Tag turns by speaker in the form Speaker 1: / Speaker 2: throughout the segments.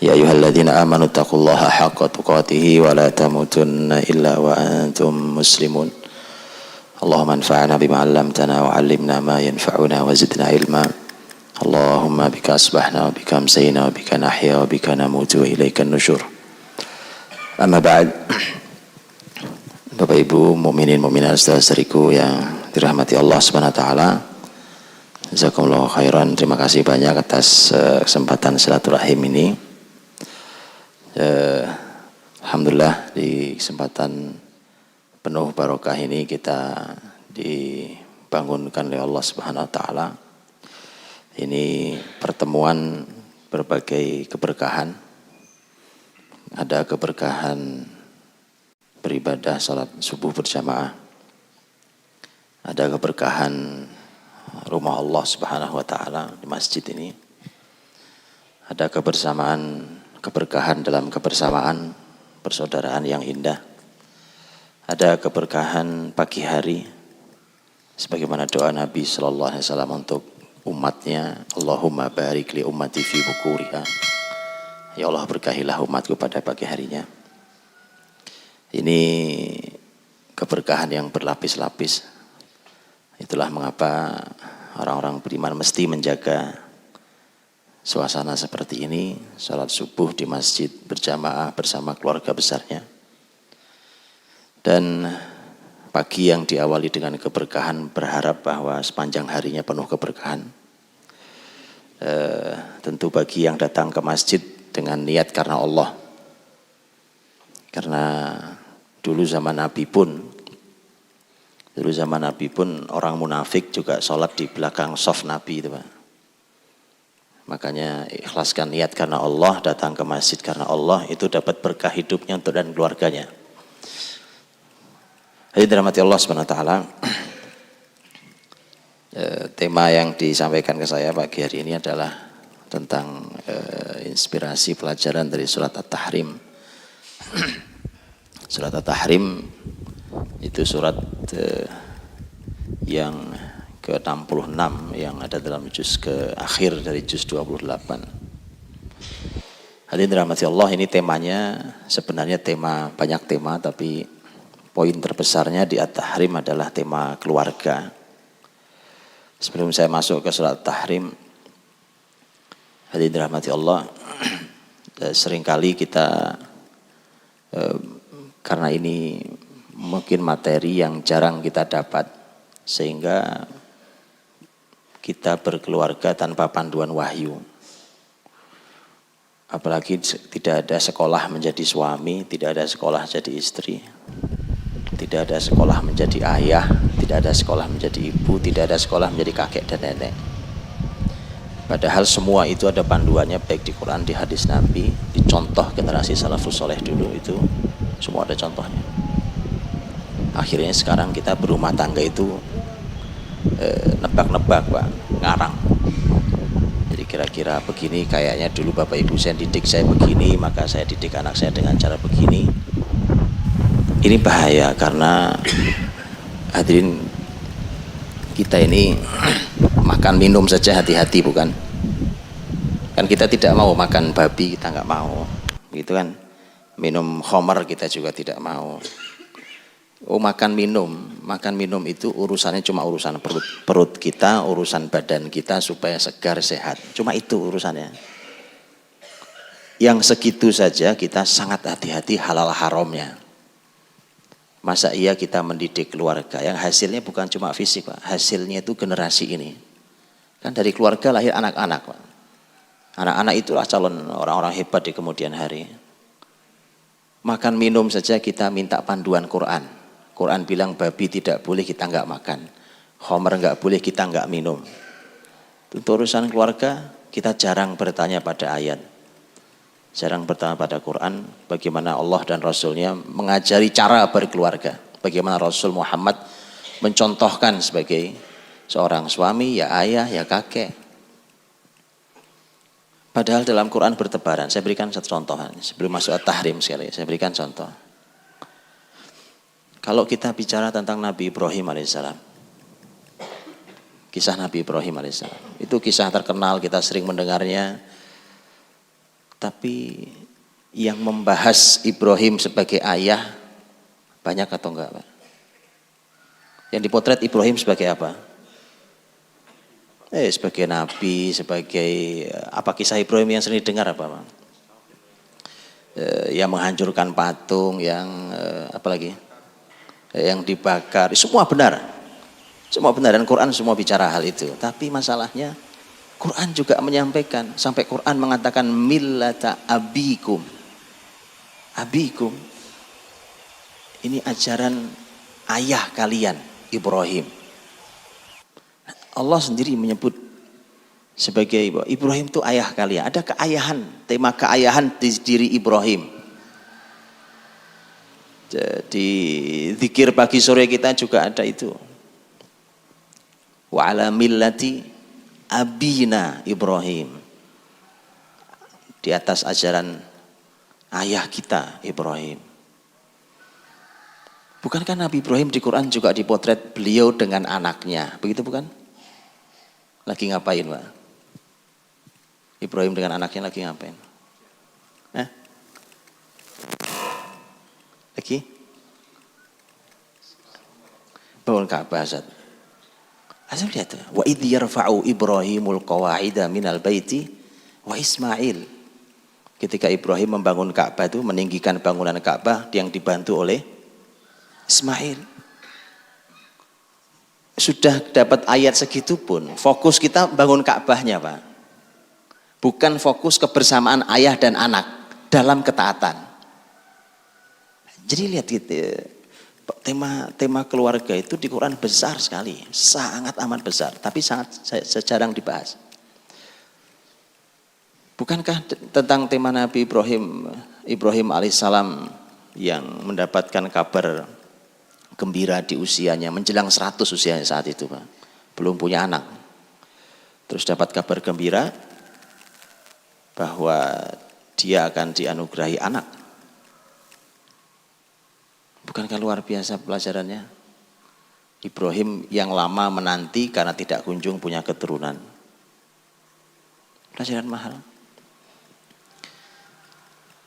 Speaker 1: يا أيها الذين آمنوا اتقوا الله حق تقاته ولا تموتن إلا وأنتم مسلمون اللهم انفعنا بما علمتنا وعلمنا ما ينفعنا وزدنا علما اللهم بك أصبحنا وبك أمسينا وبك نحيا وبك نموت وإليك النشور أما بعد. Bapak Ibu mukminin mukminat saudara-saudariku yang dirahmati Allah Subhanahu wa taala. Jazakumullahu khairan. Terima kasih banyak atas kesempatan silaturahim ini. Alhamdulillah di kesempatan penuh barokah ini kita dibangunkan oleh Allah Subhanahu wa taala. Ini pertemuan berbagai keberkahan. Ada keberkahan beribadah salat subuh berjamaah. Ada keberkahan rumah Allah Subhanahu wa taala di masjid ini. Ada keberkahan dalam kebersamaan persaudaraan yang indah. Ada keberkahan pagi hari sebagaimana doa Nabi sallallahu alaihi wasallam untuk umatnya, Allahumma barik li ummati fi bukuriha. Ya Allah, berkahilah umatku pada pagi harinya. Ini keberkahan yang berlapis-lapis. Itulah mengapa orang-orang beriman mesti menjaga suasana seperti ini, salat subuh di masjid berjamaah bersama keluarga besarnya. Dan pagi yang diawali dengan keberkahan, berharap bahwa sepanjang harinya penuh keberkahan. Tentu bagi yang datang ke masjid dengan niat karena Allah. Karena dulu zaman Nabi pun orang munafik juga sholat di belakang shaf Nabi itu Pak. Makanya ikhlaskan niat karena Allah, datang ke masjid karena Allah, itu dapat berkah hidupnya untuk dan keluarganya. Hadirin dirahmati Allah Subhanahu wa taala. Tema yang disampaikan ke saya pagi hari ini adalah tentang inspirasi pelajaran dari surat At-Tahrim. Surat At-Tahrim itu surat yang ke-66 yang ada dalam juz akhir dari juz 28. Hadirin dirahmati Allah, ini temanya sebenarnya banyak tema, tapi poin terbesarnya di At-Tahrim adalah tema keluarga. Sebelum saya masuk ke surat At-Tahrim, hadirin dirahmati Allah, seringkali kita karena ini mungkin materi yang jarang kita dapat, sehingga kita berkeluarga tanpa panduan wahyu. Apalagi tidak ada sekolah menjadi suami, tidak ada sekolah jadi istri, tidak ada sekolah menjadi ayah, tidak ada sekolah menjadi ibu, tidak ada sekolah menjadi kakek dan nenek. Padahal semua itu ada panduannya, baik di Quran, di hadis Nabi, di contoh generasi salafus soleh dulu, itu semua ada contohnya. Akhirnya sekarang kita berumah tangga itu nebak-nebak Pak, ngarang. Jadi kira-kira begini, kayaknya dulu Bapak Ibu saya didik saya begini, maka saya didik anak saya dengan cara begini. Ini bahaya karena hadirin, kita ini makan minum saja hati-hati, bukan? Kan kita tidak mau makan babi, kita nggak mau, gitu kan? Minum khamar kita juga tidak mau. Makan minum itu urusannya cuma urusan perut kita, urusan badan kita supaya segar sehat. Cuma itu urusannya. Yang segitu saja kita sangat hati-hati halal haramnya. Masa iya kita mendidik keluarga yang hasilnya bukan cuma fisik Pak, hasilnya itu generasi ini. Kan dari keluarga lahir anak-anak Pak. Anak-anak itulah calon orang-orang hebat di kemudian hari. Makan minum saja kita minta panduan Quran. Quran bilang babi tidak boleh, kita nggak makan. Khamr nggak boleh, kita nggak minum. Untuk urusan keluarga kita jarang bertanya pada ayat, jarang bertanya pada Quran. Bagaimana Allah dan Rasulnya mengajari cara berkeluarga, bagaimana Rasul Muhammad mencontohkan sebagai seorang suami, ya ayah, ya kakek. Padahal dalam Quran bertebaran. Saya berikan satu contoh sebelum masuk At-Tahrim sekali. Saya berikan contoh. Kalau kita bicara tentang Nabi Ibrahim alaihissalam, kisah Nabi Ibrahim alaihissalam, itu kisah terkenal, kita sering mendengarnya. Tapi yang membahas Ibrahim sebagai ayah banyak atau enggak, Pak? Yang dipotret Ibrahim sebagai apa? Sebagai nabi, sebagai apa, kisah Ibrahim yang sering didengar apa, Pak? Yang menghancurkan patung, yang apa lagi? Yang dibakar, semua benar. Semua benar, dan Quran semua bicara hal itu. Tapi masalahnya Quran juga menyampaikan, sampai Quran mengatakan millata abikum. Abikum. Ini ajaran ayah kalian, Ibrahim. Allah sendiri menyebut sebagai Ibrahim itu ayah kalian. Ada keayahan, tema keayahan di diri Ibrahim. Di zikir pagi sore kita juga ada itu. Wa ala millati abina Ibrahim, di atas ajaran ayah kita Ibrahim. Bukankah Nabi Ibrahim di Quran juga dipotret beliau dengan anaknya, begitu bukan? Lagi ngapain, Pak? Ibrahim dengan anaknya lagi ngapain? Lagi bangun Ka'bah, Ustaz. Asal lihat, wa idh yarfa'u Ibrahimul qawa'ida minal baiti wa Ismail. Ketika Ibrahim membangun Ka'bah itu, meninggikan bangunan Ka'bah yang dibantu oleh Ismail. Sudah dapat ayat segitu pun, fokus kita bangun Ka'bahnya, Pak. Bukan fokus kebersamaan ayah dan anak dalam ketaatan. Jadi lihat gitu, tema keluarga itu di Quran besar sekali, sangat amat besar, tapi sangat jarang dibahas. Bukankah tentang tema Nabi Ibrahim alaihissalam yang mendapatkan kabar gembira di usianya, menjelang 100 usianya saat itu, Pak, belum punya anak, terus dapat kabar gembira bahwa dia akan dianugerahi anak. Bukankah luar biasa pelajarannya? Ibrahim yang lama menanti karena tidak kunjung punya keturunan. Pelajaran mahal.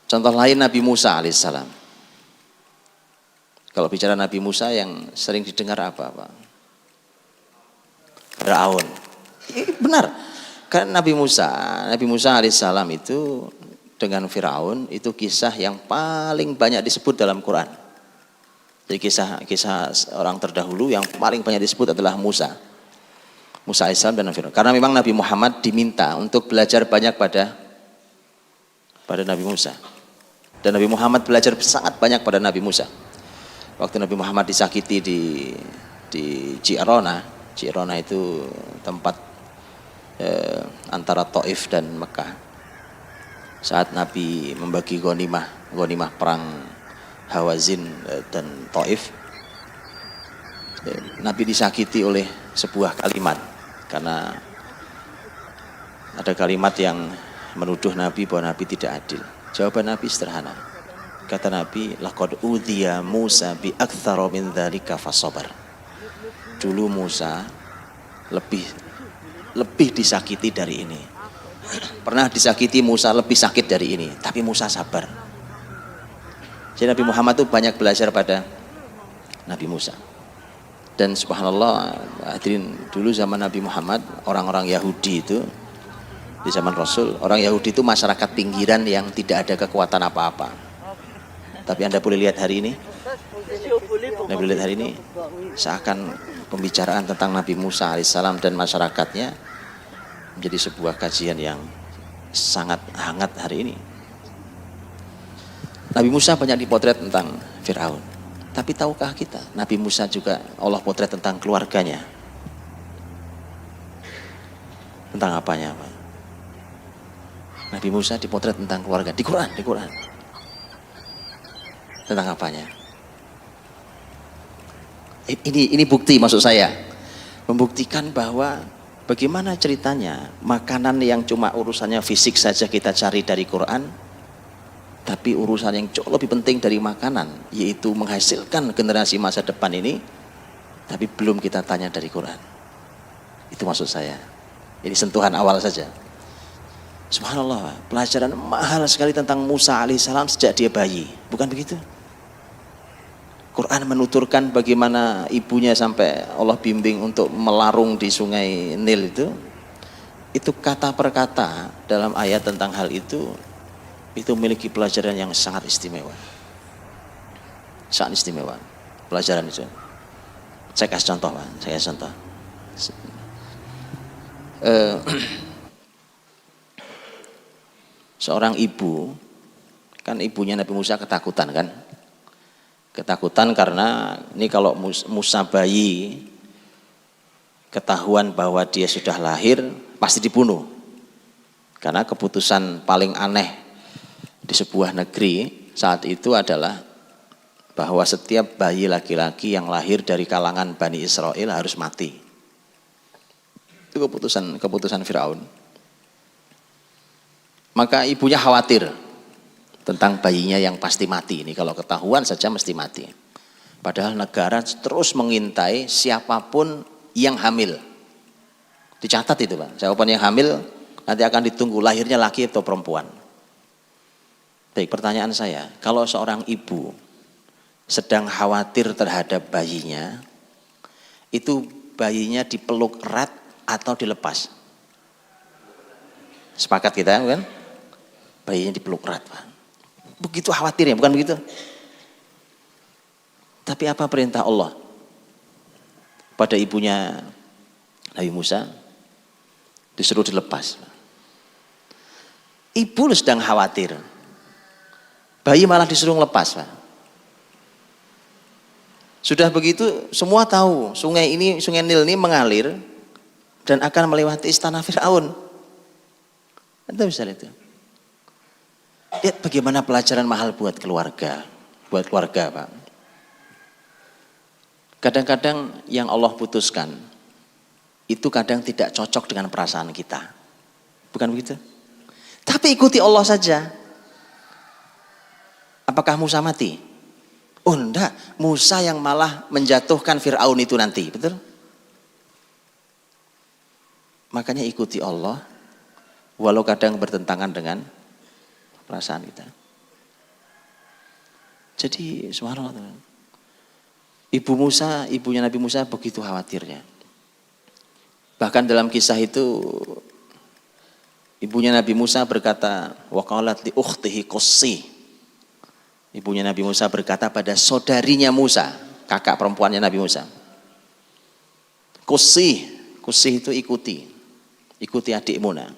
Speaker 1: Contoh lain Nabi Musa alaihissalam. Kalau bicara Nabi Musa yang sering didengar apa, Pak? Fir'aun. Benar. Karena Nabi Musa alaihissalam itu dengan Fir'aun itu kisah yang paling banyak disebut dalam Quran. Jadi kisah orang terdahulu yang paling banyak disebut adalah Musa alaihissalam dan Fir'aun. Karena memang Nabi Muhammad diminta untuk belajar banyak pada Nabi Musa. Dan Nabi Muhammad belajar sangat banyak pada Nabi Musa. Waktu Nabi Muhammad disakiti di Ji'rana itu tempat antara Taif dan Mekah. Saat Nabi membagi ghanimah perang Hawazin dan Taif, Nabi disakiti oleh sebuah kalimat, karena ada kalimat yang menuduh Nabi bahwa Nabi tidak adil. Jawaban Nabi sederhana. Kata Nabi, laqad udhiya Musa bi aktsara min dzalika fasabar. Dulu Musa lebih disakiti dari ini. Pernah disakiti Musa lebih sakit dari ini, tapi Musa sabar. Jadi Nabi Muhammad itu banyak belajar pada Nabi Musa. Dan subhanallah, hadirin, dulu zaman Nabi Muhammad, orang-orang Yahudi itu, di zaman Rasul, orang Yahudi itu masyarakat pinggiran yang tidak ada kekuatan apa-apa. Tapi Anda boleh lihat hari ini, seakan pembicaraan tentang Nabi Musa alaihissalam dan masyarakatnya menjadi sebuah kajian yang sangat hangat hari ini. Nabi Musa banyak dipotret tentang Fir'aun. Tapi tahukah kita, Nabi Musa juga Allah potret tentang keluarganya. Tentang apanya, Pak? Nabi Musa dipotret tentang keluarga di Quran. Tentang apanya? Ini bukti, maksud saya, membuktikan bahwa bagaimana ceritanya makanan yang cuma urusannya fisik saja kita cari dari Quran, tapi urusan yang jauh lebih penting dari makanan, yaitu menghasilkan generasi masa depan ini, tapi belum kita tanya dari Quran. Itu maksud saya. Ini sentuhan awal saja. Subhanallah, pelajaran mahal sekali tentang Musa alaihissalam sejak dia bayi. Bukan begitu? Quran menuturkan bagaimana ibunya sampai Allah bimbing untuk melarung di sungai Nil itu kata per kata dalam ayat tentang hal itu memiliki pelajaran yang sangat istimewa. Sangat istimewa pelajaran itu. Saya kasih contoh, Pak. Saya kasih contoh. Seorang ibu, kan ibunya Nabi Musa ketakutan kan? Ketakutan karena ini kalau Musa bayi ketahuan bahwa dia sudah lahir pasti dibunuh. Karena keputusan paling aneh di sebuah negeri saat itu adalah bahwa setiap bayi laki-laki yang lahir dari kalangan Bani Israel harus mati. Itu keputusan Firaun. Maka ibunya khawatir tentang bayinya yang pasti mati. Ini kalau ketahuan saja mesti mati. Padahal negara terus mengintai siapapun yang hamil. Dicatat itu, Pak. Siapapun yang hamil nanti akan ditunggu lahirnya laki atau perempuan. Baik, pertanyaan saya, kalau seorang ibu sedang khawatir terhadap bayinya, itu bayinya dipeluk erat atau dilepas? Sepakat kita kan? Bayinya dipeluk erat, Pak. Begitu khawatirnya, bukan begitu? Tapi apa perintah Allah pada ibunya Nabi Musa? Disuruh dilepas. Ibu sedang khawatir, bayi malah disuruh lepas, Pak. Sudah begitu semua tahu sungai Nil ini mengalir dan akan melewati istana Firaun. Anda bisa lihat itu. Lihat bagaimana pelajaran mahal buat keluarga, Pak. Kadang-kadang yang Allah putuskan itu kadang tidak cocok dengan perasaan kita, bukan begitu? Tapi ikuti Allah saja. Apakah Musa mati? Oh enggak, Musa yang malah menjatuhkan Firaun itu nanti, betul? Makanya ikuti Allah, walau kadang bertentangan dengan perasaan kita. Jadi subhanallah, ibunya Nabi Musa begitu khawatirnya. Bahkan dalam kisah itu ibunya Nabi Musa berkata, waqalat li ukhtihi qussi. Ibunya Nabi Musa berkata pada saudarinya Musa, kakak perempuannya Nabi Musa. Qussi itu ikuti adikmu nah.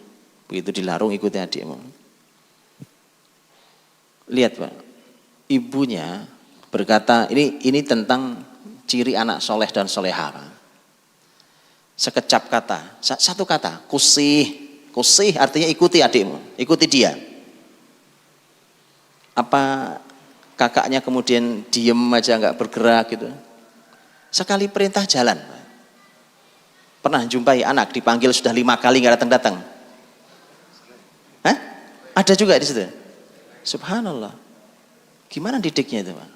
Speaker 1: Begitu dilarung ikuti adikmu. Lihat, Pak, ibunya berkata, ini tentang ciri anak soleh dan soleha, Pak. Sekecap kata, satu kata, kusih artinya ikuti adikmu, ikuti dia. Apa kakaknya kemudian diem aja nggak bergerak gitu? Sekali perintah jalan. Pernah jumpai anak dipanggil sudah 5 kali nggak datang? Hah? Ada juga di situ. Subhanallah. Gimana didiknya itu, Pak?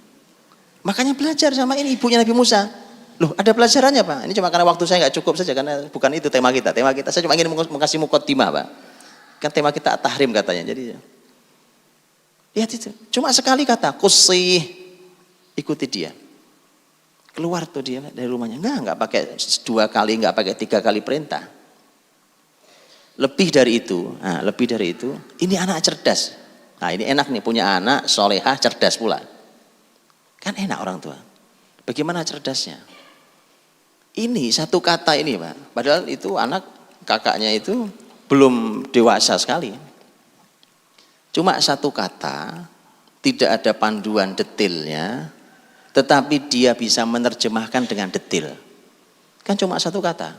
Speaker 1: Makanya belajar sama ini ibunya Nabi Musa. Loh, ada pelajarannya, Pak. Ini cuma karena waktu saya nggak cukup saja, karena bukan itu tema kita. Tema kita saya cuma ingin mengasih muqaddimah, Pak. Kan tema kita tahrim katanya. Jadi lihat itu. Cuma sekali kata, qussi, ikuti dia. Keluar tuh dia dari rumahnya. Enggak pakai 2 kali, enggak pakai 3 kali perintah. Lebih dari itu, ini anak cerdas. Nah, ini enak nih punya anak solehah cerdas pula. Kan enak orang tua. Bagaimana cerdasnya? Ini satu kata ini, Pak. Padahal itu anak kakaknya itu belum dewasa sekali. Cuma satu kata, tidak ada panduan detailnya, tetapi dia bisa menerjemahkan dengan detail. Kan cuma satu kata.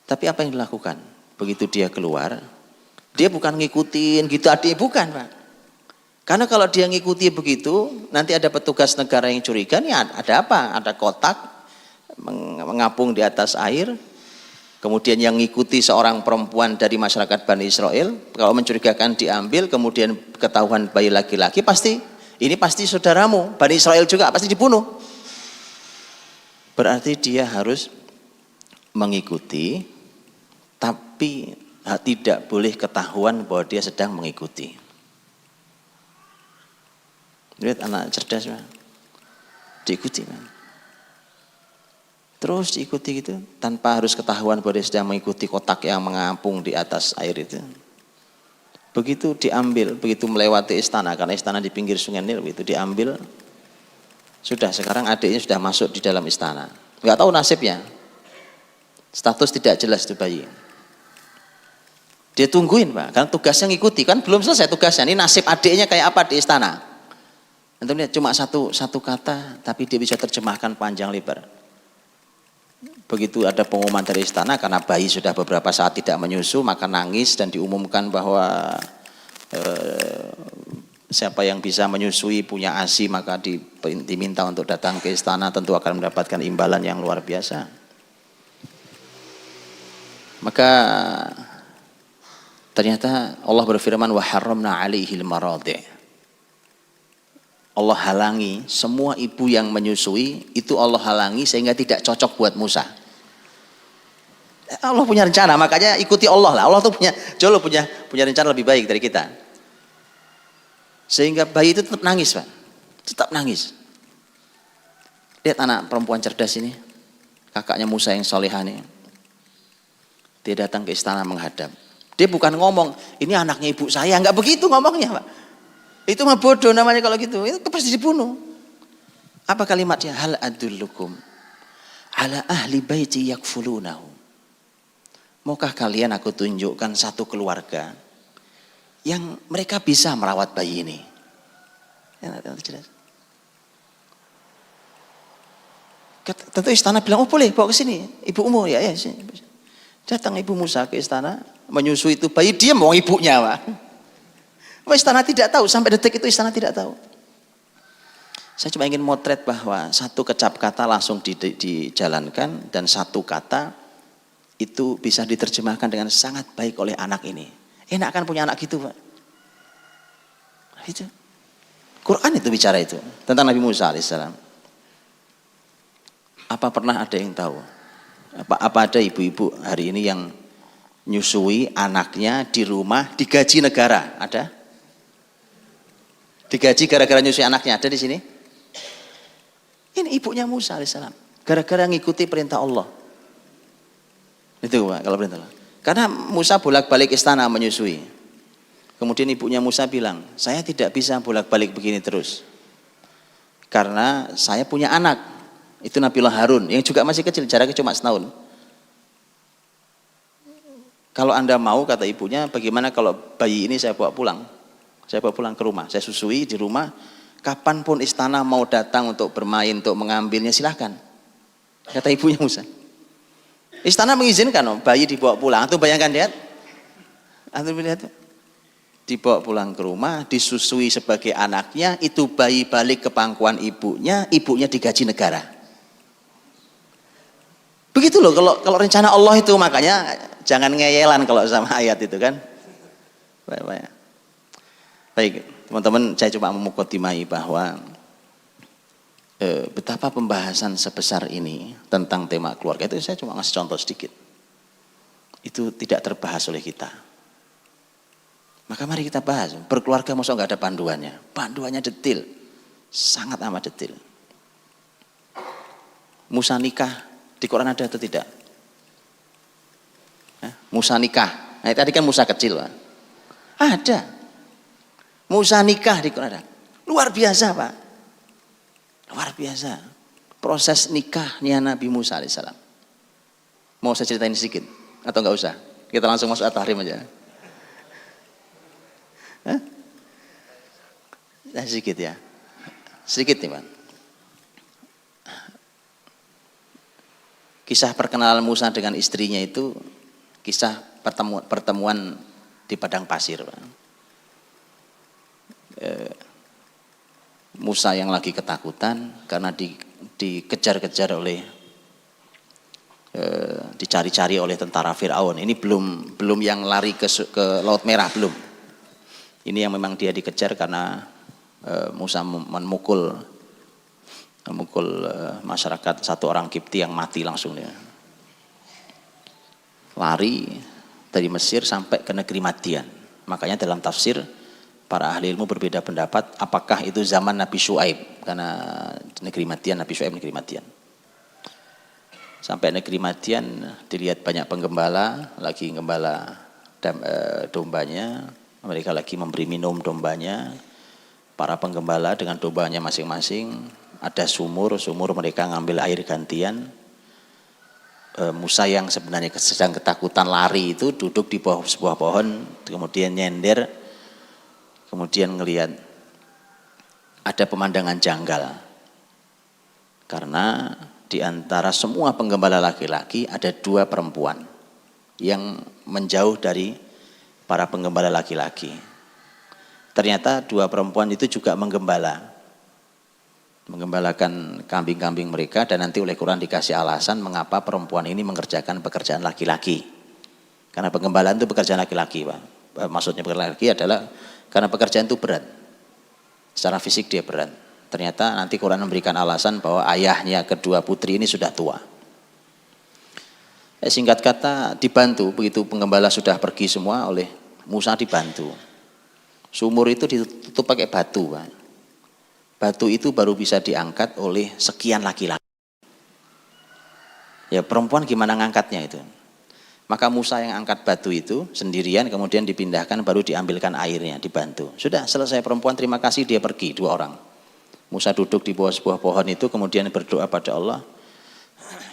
Speaker 1: Tapi apa yang dilakukan? Begitu dia keluar, dia bukan ngikutin gitu adik, bukan, Pak. Karena kalau dia ngikuti begitu, nanti ada petugas negara yang curiga, nih ada apa? Ada kotak mengapung di atas air. Kemudian yang ngikuti seorang perempuan dari masyarakat Bani Israel, kalau mencurigakan diambil, kemudian ketahuan bayi laki-laki, ini pasti saudaramu, Bani Israel juga pasti dibunuh. Berarti dia harus mengikuti, tapi tidak boleh ketahuan bahwa dia sedang mengikuti. Lihat anak cerdas, man. Diikuti, man. Terus diikuti gitu, tanpa harus ketahuan bahwa dia sedang mengikuti kotak yang mengapung di atas air itu. Begitu diambil, begitu melewati istana, karena istana di pinggir sungai Nil, begitu diambil, sudah sekarang adiknya sudah masuk di dalam istana. Nggak tahu nasibnya, status tidak jelas itu bayi. Dia tungguin, Pak, karena tugasnya ngikuti, kan belum selesai tugasnya. Ini nasib adiknya kayak apa di istana? Nanti lihat cuma satu kata, tapi dia bisa terjemahkan panjang lebar. Begitu ada pengumuman dari istana, karena bayi sudah beberapa saat tidak menyusu, maka nangis dan diumumkan bahwa siapa yang bisa menyusui punya ASI maka diminta untuk datang ke istana, tentu akan mendapatkan imbalan yang luar biasa. Maka ternyata Allah berfirman wa harramna 'alaihil maradhi'. Allah halangi semua ibu yang menyusui, itu Allah halangi sehingga tidak cocok buat Musa. Allah punya rencana, makanya ikuti Allah lah. Allah tuh punya rencana lebih baik dari kita. Sehingga bayi itu tetap nangis, Pak. Tetap nangis. Lihat anak perempuan cerdas ini, kakaknya Musa yang solehah nih. Dia datang ke istana menghadap. Dia bukan ngomong, ini anaknya ibu saya, enggak begitu ngomongnya, Pak. Itu mah bodoh namanya kalau gitu, itu pasti dibunuh. Apa kalimatnya? Hal adullukum ala ahli baiti yakfulunahu. Maukah kalian aku tunjukkan satu keluarga yang mereka bisa merawat bayi ini? Tentu istana bilang, oh boleh bawa ke sini, ibumu ya sini. Datang ibu Musa ke istana, menyusui itu bayi, dia mau ibunya, Pak. Istana tidak tahu, sampai detik itu istana tidak tahu. Saya cuma ingin motret bahwa satu kecap kata langsung dijalankan, dan satu kata itu bisa diterjemahkan dengan sangat baik oleh anak ini. Enak kan punya anak gitu, Pak? Itu Quran itu bicara itu tentang Nabi Musa alaihissalam. Apa pernah ada yang tahu? Apa ada ibu-ibu hari ini yang nyusui anaknya di rumah digaji negara? Ada? Digaji gara-gara nyusui anaknya, ada di sini? Ini ibunya Musa alaihissalam, gara-gara ngikuti perintah Allah. Itu, Pak, kalau perintah Allah. Karena Musa bolak-balik istana menyusui. Kemudian ibunya Musa bilang, saya tidak bisa bolak-balik begini terus. Karena saya punya anak, itu Nabiullah Harun, yang juga masih kecil, jaraknya cuma setahun. Kalau Anda mau, kata ibunya, bagaimana kalau bayi ini saya bawa pulang? Saya bawa pulang ke rumah, saya susui di rumah, kapanpun istana mau datang untuk bermain, untuk mengambilnya silahkan. Kata ibunya Musa. Istana mengizinkan bayi dibawa pulang. Antum bayangkan lihat. Antum lihat. Dibawa pulang ke rumah, disusui sebagai anaknya, itu bayi balik ke pangkuan ibunya, ibunya digaji negara. Begitu loh kalau rencana Allah itu, makanya jangan ngeyelan kalau sama ayat itu kan. Baik, teman-teman, saya cuma memukadimai bahwa betapa pembahasan sebesar ini tentang tema keluarga itu, saya cuma ngasih contoh sedikit. Itu tidak terbahas oleh kita. Maka mari kita bahas, berkeluarga masa nggak ada panduannya. Panduannya detail, sangat amat detail. Musa nikah, di Quran ada atau tidak? Musa nikah, nah, tadi kan Musa kecil, Pak. Ada. Musa nikah di Quran. Luar biasa, Pak. Luar biasa. Proses nikahnya Nabi Musa alaihissalam. Mau saya ceritain sedikit? Atau enggak usah? Kita langsung masuk at-tahrim aja. Sedikit ya. Sedikit nih, Pak. Kisah perkenalan Musa dengan istrinya itu kisah pertemuan di padang pasir, Pak. Musa yang lagi ketakutan karena dikejar-kejar oleh dicari-cari oleh tentara Firaun. Ini belum yang lari ke Laut Merah, belum. Ini yang memang dia dikejar karena Musa memukul masyarakat, satu orang Kipti yang mati langsung dia. Lari dari Mesir sampai ke negeri Madian. Makanya dalam tafsir para ahli ilmu berbeda pendapat apakah itu zaman Nabi Syuaib, karena negeri Madian, Nabi Syuaib negeri Madian. Sampai negeri Madian dilihat banyak penggembala lagi gembala dombanya, mereka lagi memberi minum dombanya. Para penggembala dengan dombanya masing-masing, ada sumur mereka ngambil air gantian. Musa yang sebenarnya sedang ketakutan lari itu duduk di bawah sebuah pohon, kemudian nyender, kemudian ngelihat ada pemandangan janggal. Karena di antara semua penggembala laki-laki ada 2 perempuan yang menjauh dari para penggembala laki-laki. Ternyata 2 perempuan itu juga menggembalakan kambing-kambing mereka, dan nanti oleh Quran dikasih alasan mengapa perempuan ini mengerjakan pekerjaan laki-laki. Karena penggembalaan itu pekerjaan laki-laki, Pak. Maksudnya pekerjaan laki adalah karena pekerjaan itu berat. Secara fisik dia berat. Ternyata nanti Quran memberikan alasan bahwa ayahnya kedua putri ini sudah tua. Singkat kata dibantu, begitu penggembala sudah pergi semua, oleh Musa dibantu. Sumur itu ditutup pakai batu, Pak. Batu itu baru bisa diangkat oleh sekian laki-laki. Ya perempuan gimana ngangkatnya itu? Maka Musa yang angkat batu itu sendirian, kemudian dipindahkan, baru diambilkan airnya, dibantu. Sudah selesai perempuan, terima kasih, dia pergi 2 orang. Musa duduk di bawah sebuah pohon itu, kemudian berdoa pada Allah,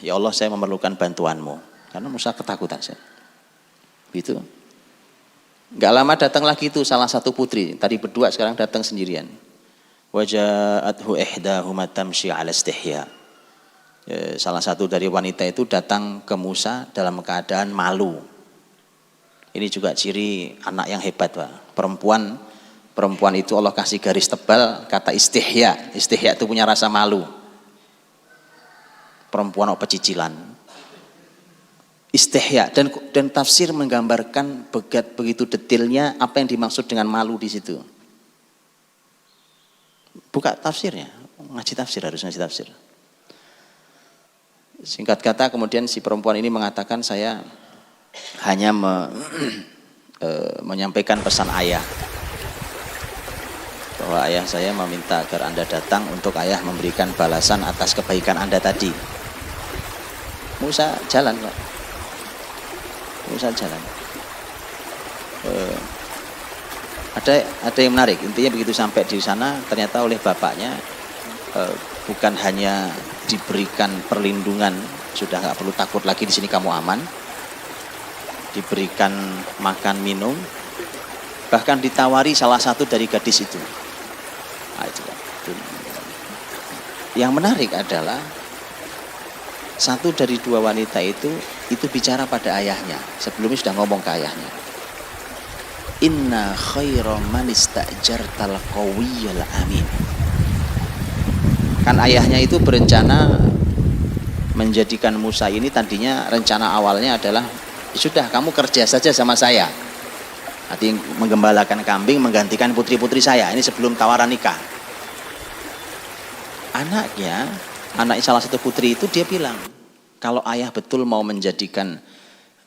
Speaker 1: ya Allah saya memerlukan bantuanmu. Karena Musa ketakutan. Gitu. Gak lama datang lagi itu salah satu putri, tadi berdua sekarang datang sendirian. Waja'athu ihdahuma tamshi 'ala istihya. Salah satu dari wanita itu datang ke Musa dalam keadaan malu. Ini juga ciri anak yang hebat, Pak. Perempuan itu Allah kasih garis tebal, kata istihya. Istihya itu punya rasa malu. Perempuan pecicilan. Istihya, dan tafsir menggambarkan begitu detailnya apa yang dimaksud dengan malu di situ. Buka tafsirnya, harus ngaji tafsir. Singkat kata kemudian si perempuan ini mengatakan, saya hanya menyampaikan pesan ayah, bahwa ayah saya meminta agar Anda datang untuk ayah memberikan balasan atas kebaikan Anda tadi. Musa jalan, Pak. Musa jalan. Ada yang menarik, intinya begitu sampai di sana ternyata oleh bapaknya bukan hanya diberikan perlindungan, sudah nggak perlu takut lagi, di sini kamu aman, diberikan makan minum, bahkan ditawari salah satu dari gadis itu. Nah, itu. Yang menarik adalah satu dari 2 wanita itu bicara pada ayahnya, sebelumnya sudah ngomong ke ayahnya. Inna khaira man istajartal qawiyyul amin. Kan ayahnya itu berencana menjadikan Musa ini, tadinya rencana awalnya adalah sudah kamu kerja saja sama saya. Nanti menggembalakan kambing menggantikan putri-putri saya. Ini sebelum tawaran nikah. Anak salah satu putri itu dia bilang, kalau ayah betul mau menjadikan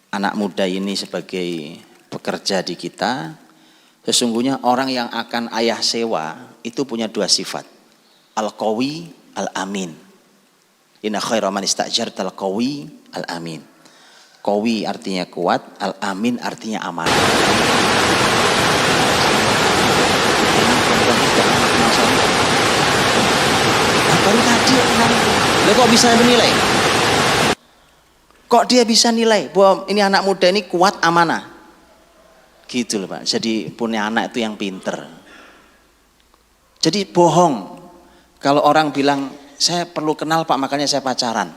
Speaker 1: anak muda ini sebagai pekerja di kita, sesungguhnya orang yang akan ayah sewa itu punya 2 sifat, al-qawi, al-amin. Inna khaira man istajartal qawi, al-amin. Qawi artinya kuat, al-amin artinya amanah. Baru tadi kok bisa menilai? Kok dia bisa nilai bahwa ini anak muda ini kuat, amanah? Gitu loh, Pak. Jadi punya anak itu yang pinter. Jadi bohong kalau orang bilang saya perlu kenal Pak makanya saya pacaran.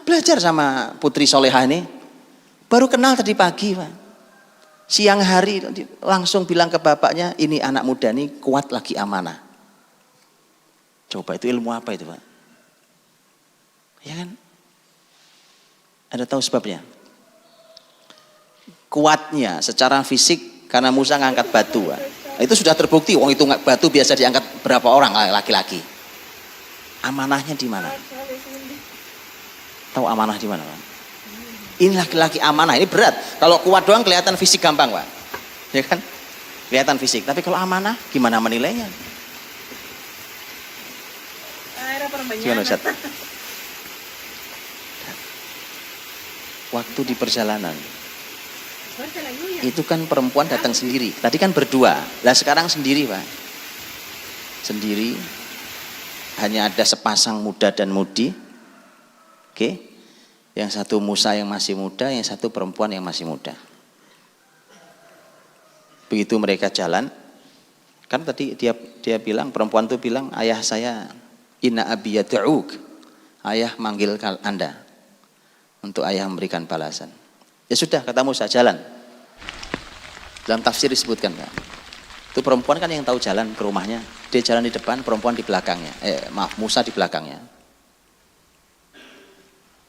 Speaker 1: Belajar sama putri solehah ini, baru kenal tadi pagi, Pak. Siang hari langsung bilang ke bapaknya, ini anak muda ini kuat lagi amanah. Coba itu ilmu apa itu, Pak? Ya kan? Anda tahu sebabnya? Kuatnya secara fisik karena Musa ngangkat batu, Pak. Itu sudah terbukti. Wong itu batu biasa diangkat berapa orang laki-laki. Amanahnya di mana? Tahu amanah di mana, Pak? Ini laki-laki amanah, ini berat. Kalau kuat doang kelihatan fisik gampang, Pak. Ya kan? Kelihatan fisik. Tapi kalau amanah, gimana menilainya? Gimana, Ustaz? Waktu di perjalanan. Itu kan perempuan datang sendiri. Tadi kan berdua. Lah sekarang sendiri, Pak. Sendiri. Hanya ada sepasang muda dan mudi. Oke. Yang satu Musa yang masih muda, yang satu perempuan yang masih muda. Begitu mereka jalan, kan tadi dia bilang, perempuan itu bilang, ayah saya, inna abi yad'uk, ayah manggil Anda, untuk ayah memberikan balasan. Ya sudah, kata Musa, jalan. Dalam tafsir disebutkan, Pak. Itu perempuan kan yang tahu jalan ke rumahnya. Dia jalan di depan, perempuan di belakangnya. Musa di belakangnya.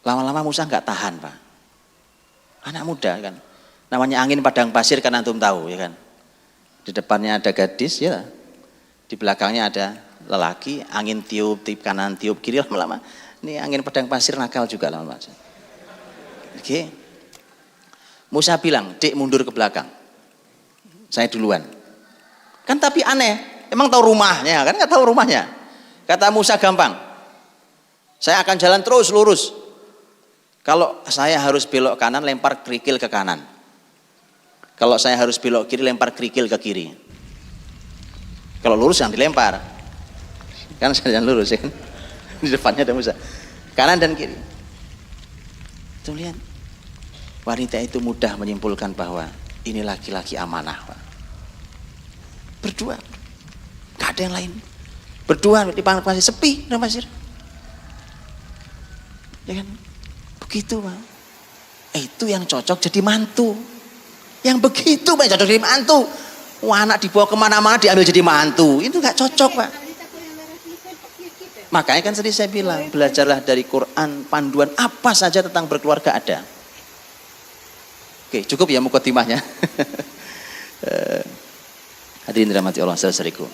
Speaker 1: Lama-lama Musa nggak tahan, Pak. Anak muda kan. Namanya angin padang pasir kan antum tahu, ya kan. Di depannya ada gadis, ya. Di belakangnya ada lelaki, angin tiup kanan, tiup kiri, lama-lama. Ini angin padang pasir nakal juga lama-lama. Oke. Musa bilang, "Dek, mundur ke belakang. Saya duluan." Kan tapi aneh, emang tahu rumahnya, kan nggak tahu rumahnya. Kata Musa, gampang. Saya akan jalan terus lurus. Kalau saya harus belok kanan, lempar kerikil ke kanan. Kalau saya harus belok kiri, lempar kerikil ke kiri. Kalau lurus jangan dilempar. Kan saya jalan lurus, ya kan? Di depannya ada Musa. Kanan dan kiri. Tuh lihat. Wanita itu mudah menyimpulkan bahwa ini laki-laki amanah, Pak. Berdua. Gak ada yang lain. Berdua di padang pasir, sepi padang pasir. Ya kan? Begitu, Pak. Itu yang cocok jadi mantu. Yang begitu, Pak, cocok jadi mantu. Wah, anak dibawa kemana-mana diambil jadi mantu. Itu nggak cocok, Pak. Makanya kan tadi saya bilang, belajarlah dari Quran, panduan apa saja tentang berkeluarga ada. Oke, cukup ya mukadimahnya. Hadirin dirahmati Allah, saudaraku.